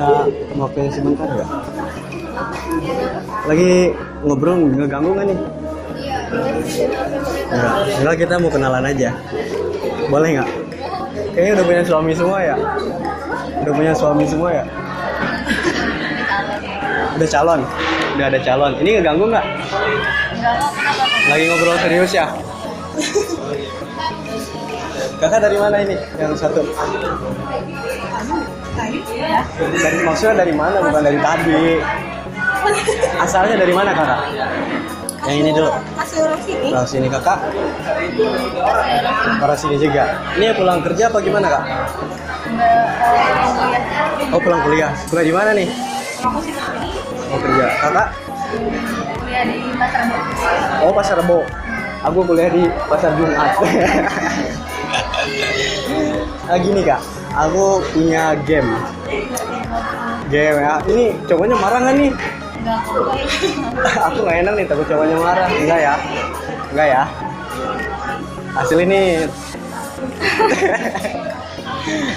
Bisa waktunya sebentar nggak? Lagi ngobrol ngeganggu nggak nih? Enggak, kita mau kenalan aja. Boleh nggak? Kayaknya udah punya suami semua ya? Udah punya suami semua ya? Udah calon? Udah ada calon. Ini ngeganggu nggak? Lagi ngobrol serius ya? Kakak dari mana ini? Yang satu? Dari maksudnya dari mana? Bukan dari tadi. Asalnya dari mana kakak? Yang ini dulu. Orang sini kakak. Orang sini juga. Ini pulang kerja apa gimana kak? Oh pulang kuliah. Kuliah di mana nih? Oh kerja. Kakak? Kuliah di Pasar Rebo. Oh Pasar Rebo. Aku kuliah di Pasar Jumat. Gini kak, aku punya game ya. Ini cowoknya marah nggak nih? Aku nggak enak nih, takut cowoknya marah. Enggak ya. Hasil ini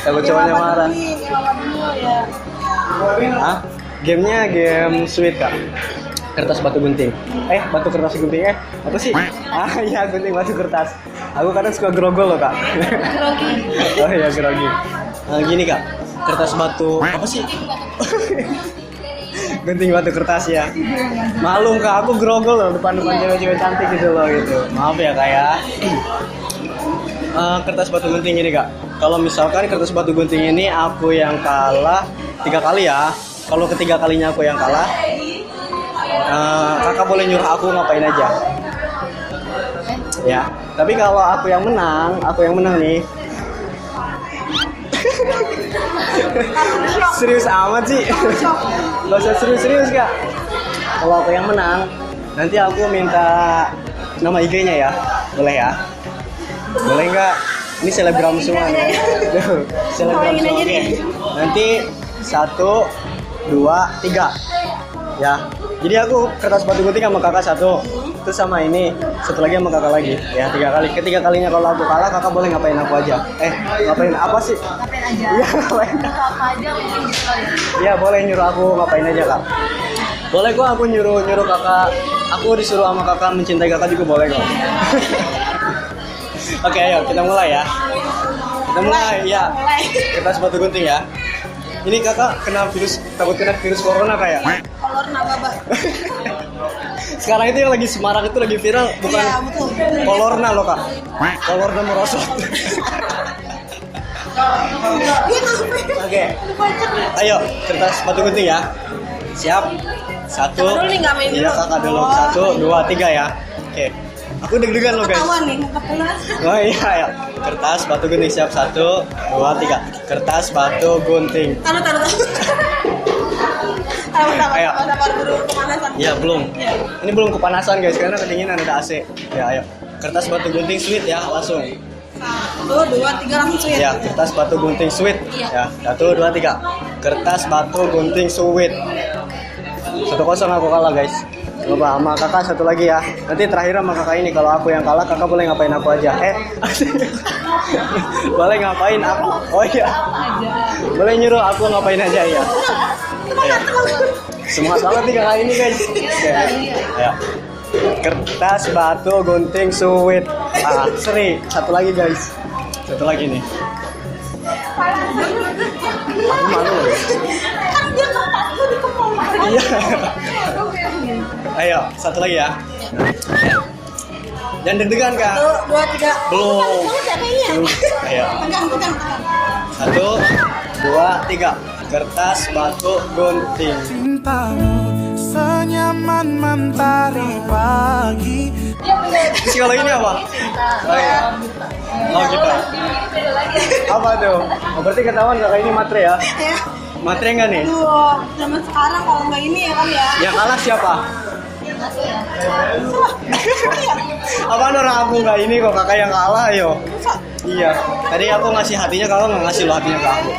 takut cowoknya marah. Hah? Gamenya game Sweet kak. Kertas batu gunting. Batu kertas gunting apa sih? Iya gunting batu kertas. Aku kadang suka grogol loh kak. Oh iya grogi. Gini kak, kertas batu apa sih? Gunting batu kertas ya. Malum kak, aku grogol loh depan cewek-cewek cantik gitu loh gitu. Maaf ya kak ya. Kertas batu gunting ini kak. Kalau misalkan kertas batu gunting ini aku yang kalah 3 kali ya. Kalau ketiga kalinya aku yang kalah, kakak boleh nyuruh aku ngapain aja. Ya. Tapi kalau aku yang menang nih. Serius amat sih. Gak usah serius kak. Kalau aku yang menang, nanti aku minta nama IG-nya ya. Boleh ya? Boleh nggak? Ini selebgram semua nih. Selebgram semua. Oke. Nanti 1, 2, 3. Ya. Jadi aku kertas batu gunting sama kakak 1. Terus sama ini, satu lagi sama kakak lagi. Ya 3 kali. Ketiga kalinya kalau aku kalah, kakak boleh ngapain aku aja. Ngapain apa sih? Ngapain aja? Iya, ngapain. Apa aja mungkin gitu ya. Iya, boleh nyuruh aku ngapain aja, Kak. Boleh kok aku nyuruh kakak. Aku disuruh sama kakak mencintai kakak juga boleh kok. Oke, ayo kita mulai ya. Kita mulai ya. Kertas batu gunting ya. Ini kakak takut kena virus corona kayak. Kolorna baba. Sekarang itu yang lagi semarak itu lagi viral bukan Iya, betul. kolorna loh kak. Kolorna merosot. Oke. Ayo kertas batu gunting ya. Siap. 1. Kakak dulu nih, nggak main Iya dulu. kakak dulu. 1, 2, 3 ya. Oke. Aku deg-degan loh guys. Ketahuan nih, kebetulan. Oh iya ya. Kertas batu gunting siap. 1, 2, 3. Kertas batu gunting. Taruh. Ayo. Sabar dulu kepanasan. Ya belum. Ini belum kepanasan guys karena kedinginan ada AC. Ya ayo. Kertas batu gunting sweet ya langsung. 1, 2, 3 langsung sweet. Ya kertas batu gunting sweet. Iya. Ya 1, 2, 3. Kertas batu gunting sweet. 1-0 aku kalah guys. Coba sama kakak 1 lagi ya. Nanti terakhir sama kakak ini kalau aku yang kalah kakak boleh ngapain aku aja. Boleh ngapain aku? Oh iya. Boleh nyuruh aku ngapain aja ya. Semangat banget nih kakak ini guys. Ayo. Kertas batu gunting sweet. Seri. 1 lagi guys. 1 lagi nih. Aku malu loh. Kan dia kertasku di kepala. Iya. Ayo 1 lagi ya. Jangan deg-degan kak. 1, 2, 3. Belum. Ayo. Pegang. 1, 2, 3. Kertas batu gunting. Cintamu senyaman mentari pagi. Terus kalau ini apa? Oh iya. Oh gitu. Apa tuh? Oh, berarti ketahuan kakak ini matre ya? Ya. Matre enggak nih? Aduh, zaman sekarang kalau nggak ini ya kan ya. Yang kalah siapa? Apaan orang aku nggak ini kok kakak yang kalah yo. Iya. Tadi aku ngasih hatinya kakak nggak ngasih lo hatinya ke aku.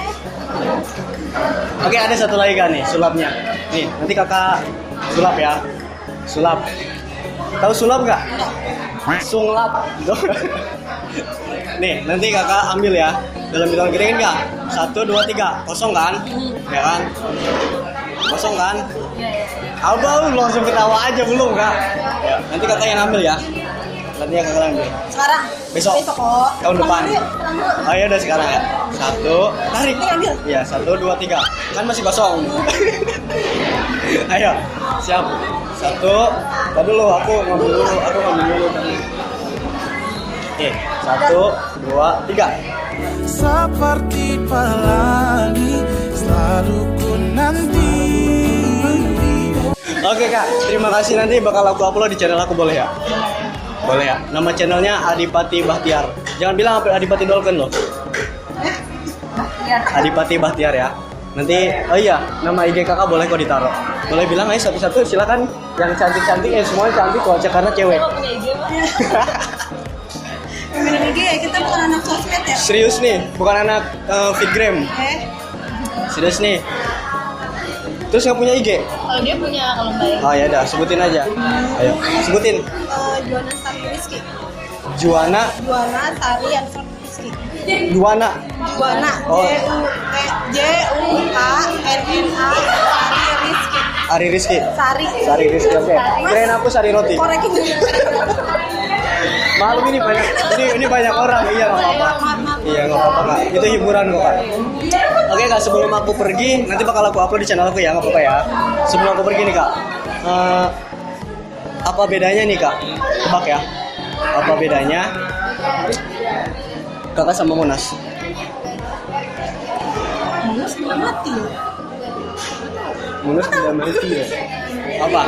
Oke ada 1 lagi kan nih sulapnya. Nih nanti kakak sulap ya. Sulap. Tahu sulap nggak? Sunglap. Nih, nanti kakak ambil ya. Dalam bilang gini nggak? 1, 2, 3. Kosong kan? Ya kan? Kosong kan? Abang langsung ketawa aja belum kak? Ya, nanti kakak yang ambil ya. Nanti kakak yang ambil. Sekarang. Besok. Besok kok. Tahun depan. Pulang dulu yuk, pulang dulu. Oh ya udah sekarang ya. 1, tarik. Ini ambil. Iya, 1, 2, 3. Kan masih kosong. Ayo, siap. 1. Tadi dulu aku ngambil dulu. Oke, 1, 2, 3. Seperti pelangi selalu ku nanti. Oke kak, terima kasih, nanti bakal aku upload di channel aku, boleh ya? Boleh ya? Nama channelnya Adipati Bahtiar. Jangan bilang Adipati Dolken loh. Adipati Bahtiar ya. Nanti, oh iya, nama IG kakak boleh kok ditaruh. Boleh bilang aja satu-satu, silakan. Yang cantik-cantik, semua cantik kok aja karena cewek. Pemilik IG ya, kita bukan anak sosmed ya. Serius nih, bukan anak fitgram. Serius nih. Terus nggak punya IG? Kalau dia punya, kalau enggak ya. Oh ya udah, sebutin aja. Ayo, sebutin. Juana Sari Rizky. Juana Sari Rizky. Juana. Juana. Oh. Juana Sari Rizky. Ari Rizky. Sari Rizky, oke. Kirain aku Sari Roti. Korekin dulu. Maklum ini banyak, ini banyak orang. Iya nggak apa-apa. Iya nggak apa-apa kak. Itu hiburan kok kak. Oke kak, sebelum aku pergi, nanti bakal aku upload di channel aku ya, nggak apa-apa ya. Sebelum aku pergi nih kak, apa bedanya nih kak? Tebak ya. Apa bedanya kakak sama Monas? Monas sudah mati ya. Monas tidak mati ya. Apa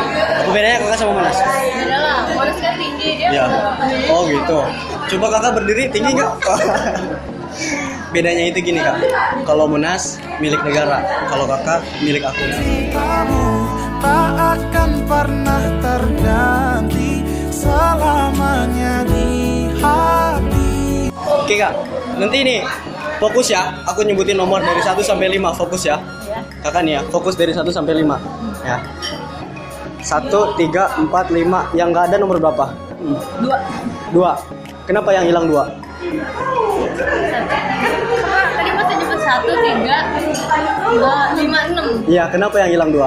bedanya kakak sama Monas? Beda lah, Monas kan tinggi dia. Ya. Oh gitu. Coba kakak berdiri tinggi nggak? Bedanya itu gini kak. Kalau Monas milik negara, kalau kakak milik aku. Kamu tak akan pernah terganti selamanya di hati. Oke kak, nanti nih fokus ya. Aku nyebutin nomor dari 1 sampai 5, fokus ya. Kakak nih ya, fokus dari 1 sampai 5. Ya. 1, 3, 4, 5. Yang nggak ada nomor berapa? 2. Kenapa yang hilang 2? Tadi masih nyebut 1, 3, 5, 6. Iya, kenapa yang hilang 2?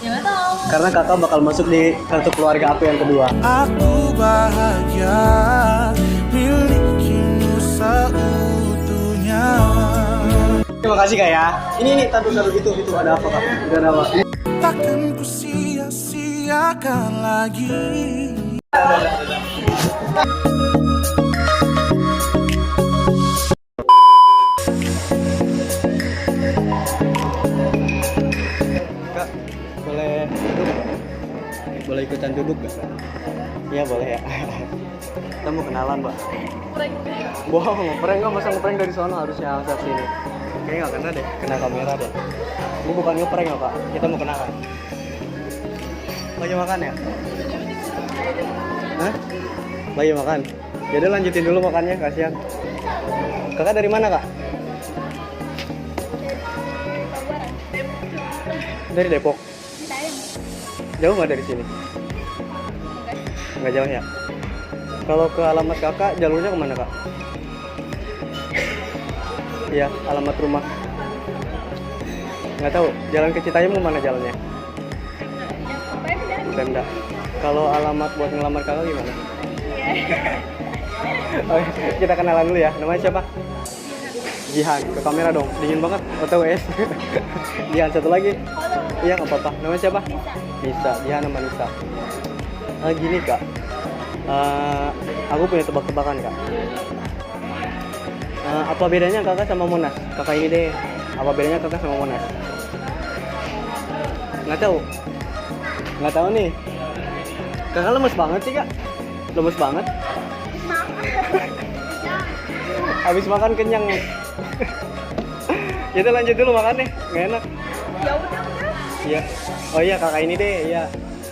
Ya nggak tahu. Karena kakak bakal masuk di kartu keluarga aku yang kedua. Aku bahagia milikimu seutuhnya. Terima kasih kak ya. Ini taruh itu ada apa kak? Udah ada apa? Takkan ku sia-siakan lagi. Kak, boleh duduk? Boleh ikutan duduk gak? Iya boleh ya. Kita mau kenalan mbak. Bohong, ngeprank nggak, masa ngeprank dari sana, harusnya saat sini. Kayaknya nggak kena deh, kena kamera deh. Ini bukan ngeprank ya pak, kita mau kenalan. Lagi makan ya? Hah? Lagi makan? Jadi lanjutin dulu makannya, kasihan. Kakak dari mana kak? Dari Depok. Jauh nggak dari sini? Nggak jauh ya. Kalau ke alamat kakak, jalurnya kemana kak? Iya, alamat rumah. Nggak tahu. Jalan ke Citayam mana jalannya? Pemda. Kalau alamat buat ngelamar kakak gimana? Oh, kita kenalan dulu ya. Namanya siapa? Jihan. Ke kamera dong. Dingin banget. OTWS. Jihan, satu lagi. Iya nggak apa-apa. Namanya siapa? Nisa. Jihan sama Nisa. Gini kak. Aku punya tebak-tebakan kak. Apa bedanya kakak sama Monas? Kakak ini deh. Apa bedanya kakak sama Monas? Nggak tahu. Nggak tahu nih. Kakak lemes banget sih kak. Lemes banget. Habis makan kenyang. Kita lanjut dulu makan deh. Nggak enak. Ya udah. Iya. Oh iya kakak ini deh. Iya.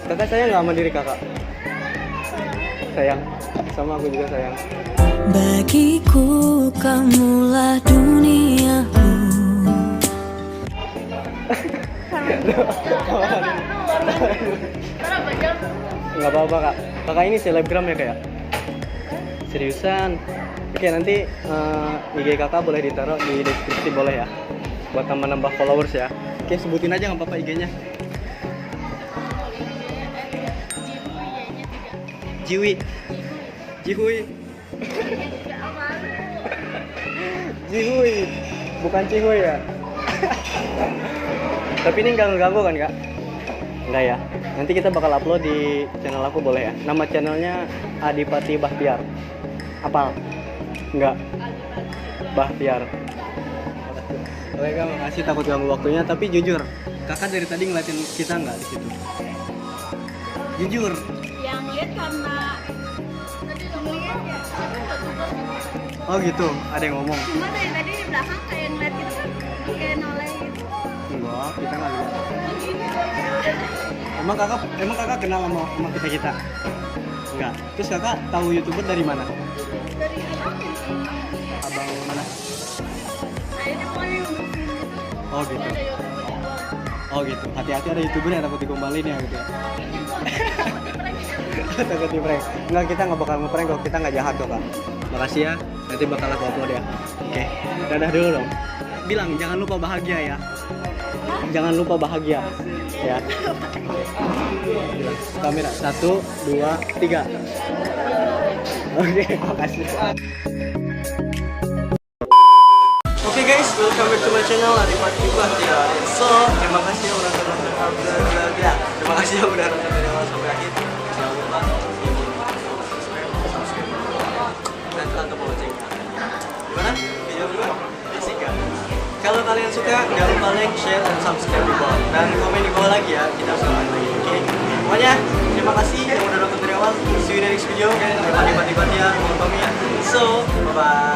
Kakak sayang nggak sama diri kakak? Sayang. Sama aku juga sayang. Bagiku kamulah duniaku. Nggak apa-apa kak. Kakak ini selebgram ya kayak? Seriusan? Oke, nanti IG kakak boleh ditaruh di deskripsi boleh ya, buat nambah followers ya. Oke, sebutin aja nggak apa-apa IG-nya. Jiwi, Jihui, Jihui, bukan Cihui ya. Tapi ini nggak ngeganggu kan kak? Enggak ya. Nanti kita bakal upload di channel aku boleh ya. Nama channelnya Adipati Bahtiar. Apal? Enggak. Bahtiar. Oke kak, makasih, takut ganggu waktunya. Tapi jujur, kakak dari tadi ngeliatin kita nggak di situ? Jujur. Yang lihat karena Oh gitu, ada yang ngomong. cuma dari tadi di belakang kayak ngeliat gitu kan, kayak noleh gitu. Enggak, kita nggak lihat. Emang kakak kenal sama kita? Enggak. Terus kakak tahu YouTuber dari mana? Dari Abang mana? kayaknya pokoknya yang gitu. Oh gitu. Ada YouTuber. Oh gitu. Hati-hati ada YouTuber yang takut digombalin ya gitu ya. Takut di prank. Enggak, kita nggak bakal nge-prank kok, kita nggak jahat kok kak. Makasih ya, nanti bakal aku upload ya. Oke, dadah dulu dong. Bilang jangan lupa bahagia ya. Jangan lupa bahagia ya. Bilang, kamera 1, 2, 3. Oke, makasih. Oke guys, welcome back to my channel Adipati Bahtiar. So, terima kasih yang udah nonton. Terima kasih yang udah nonton dari awal sampai akhir. Jangan lupa subscribe dan tekan tombol loncengnya. Gimana? Video gue? Asik kan? Kalau kalian suka, jangan lupa like, share, dan subscribe di bawah. Dan komen di bawah lagi ya, kita bisa main lagi. Oke? Pokoknya, terima kasih yang udah nonton dari awal. See you in the next video. Adipati Bahtiar, mau pamit. So, bye-bye.